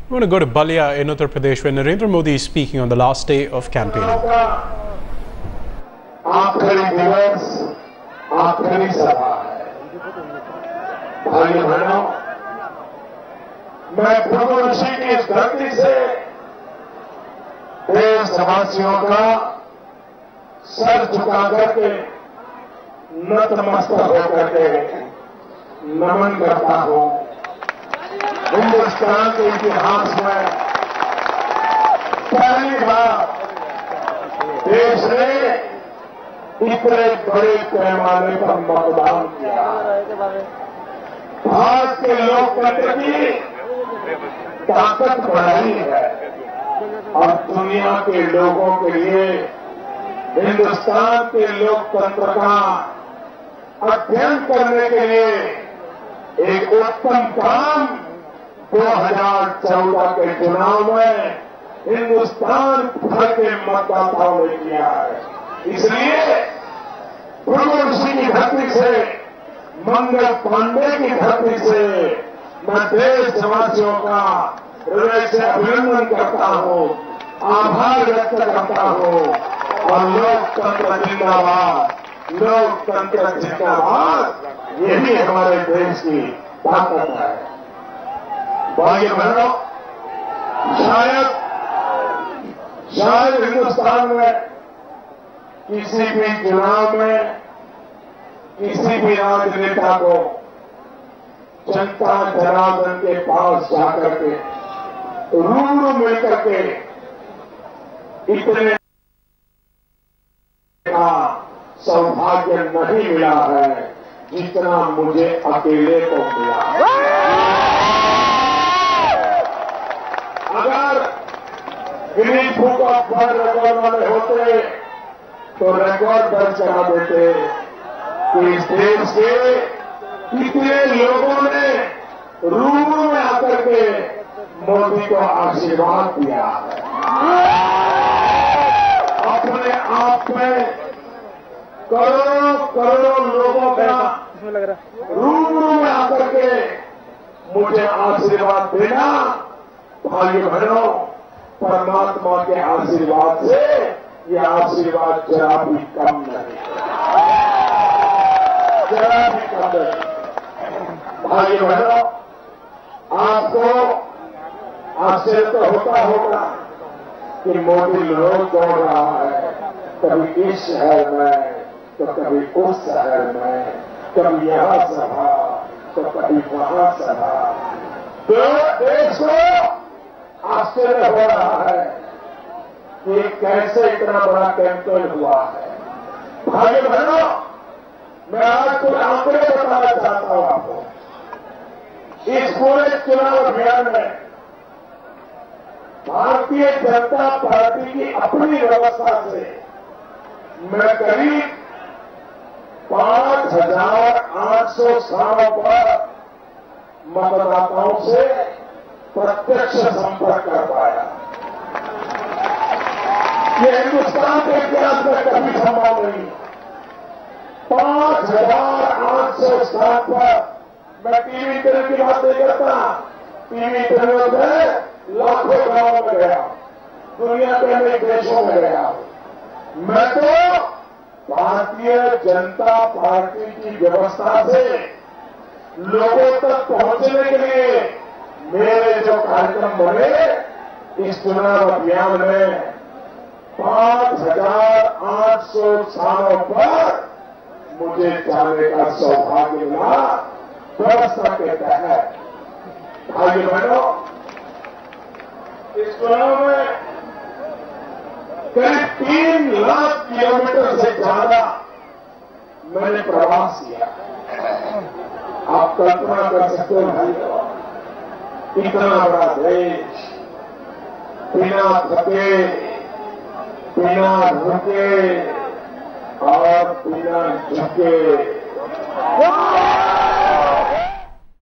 We want to go to Balia in Uttar Pradesh, where Narendra Modi is speaking on the last day of campaigning. आखिरी दिवस, आखिरी सभा है। भाइयों बहनों, मैं भृगु ऋषि की इस धरती से देशवासियों का सर झुका करके नतमस्तक होकर के नमन करता हूं। हिंदुस्तान के इतिहास में पहली बार देश ने इतने बड़े पैमाने पर मतदान किया। भारत के लोकतंत्र की ताकत बढ़ी है और दुनिया के लोगों के लिए हिंदुस्तान के लोकतंत्र का अध्ययन करने के लिए एक उत्तम काम 2014 के चुनाव में हिंदुस्तान भर के मतदाताओं ने किया है। इसलिए भृगु ऋषि की धरती से, मंगल पांडे की धरती से मैं देशवासियों का हृदय से अभिनंदन करता हूं, आभार व्यक्त करता हूं और लोकतंत्र जिंदाबाद, लोकतंत्र जिंदाबाद, यही हमारे देश की ताकत है। भाइयों बहनों, शायद हिंदुस्तान में किसी भी चुनाव में किसी भी राजनेता को जनता जनार्दन के पास जाकर के रूबरू मिलकर के इतने का सौभाग्य नहीं मिला है जितना मुझे अकेले को मिला। अगर Guinness book of world record वाले होते तो रिकॉर्ड दर्ज करा देते कि इस देश के कितने लोगों ने रूबरू में आकर के मोदी को आशीर्वाद दिया है। अपने आप में करोड़ों लोगों का रूबरू में आकर के मुझे आशीर्वाद देना, भाइयों बहनों, परमात्मा के आशीर्वाद से यह आशीर्वाद जरा भी कम नहीं, जरा भी कम नहीं। भाइयों बहनों, आपको आश्चर्य तो होता होगा कि मोदी रोज दौड़ रहा है, कभी इस शहर में तो कभी उस शहर में, कभी यहां सभा तो कभी वहां सभा। तो देश को आश्चर्य हो रहा है कि कैसे इतना बड़ा कैंपेन हुआ है। भाइयों बहनों, मैं आज कुछ आंकड़े बताना चाहता हूं आपको। इस पूरे चुनाव अभियान में भारतीय जनता पार्टी की अपनी व्यवस्था से मैं करीब 5,800 स्थानों पर मतदाताओं से प्रत्यक्ष संपर्क कर पाया। ये हिंदुस्तान के इतिहास में कभी संभव नहीं। 5,800 स्थान पर मैं टीवी इंटरव्यू की बात नहीं करता, टीवी इंटरव्यू में लाखों गांवों में गया, दुनिया के अनेक देशों में गया। मैं तो भारतीय जनता पार्टी की व्यवस्था से लोगों तक पहुंचने के लिए मेरे जो कार्यक्रम बने इस चुनाव अभियान में 5,800 स्थानों पर मुझे जाने का सौभाग्य मिला व्यवस्था के तहत। भाइयों बहनों, इस चुनाव में करीब 3 लाख किलोमीटर से ज्यादा मैंने प्रवास किया। आप कल्पना कर सकते हो भाइयों, इतना बड़ा देश बिना थके, बिना रुके और बिना झुके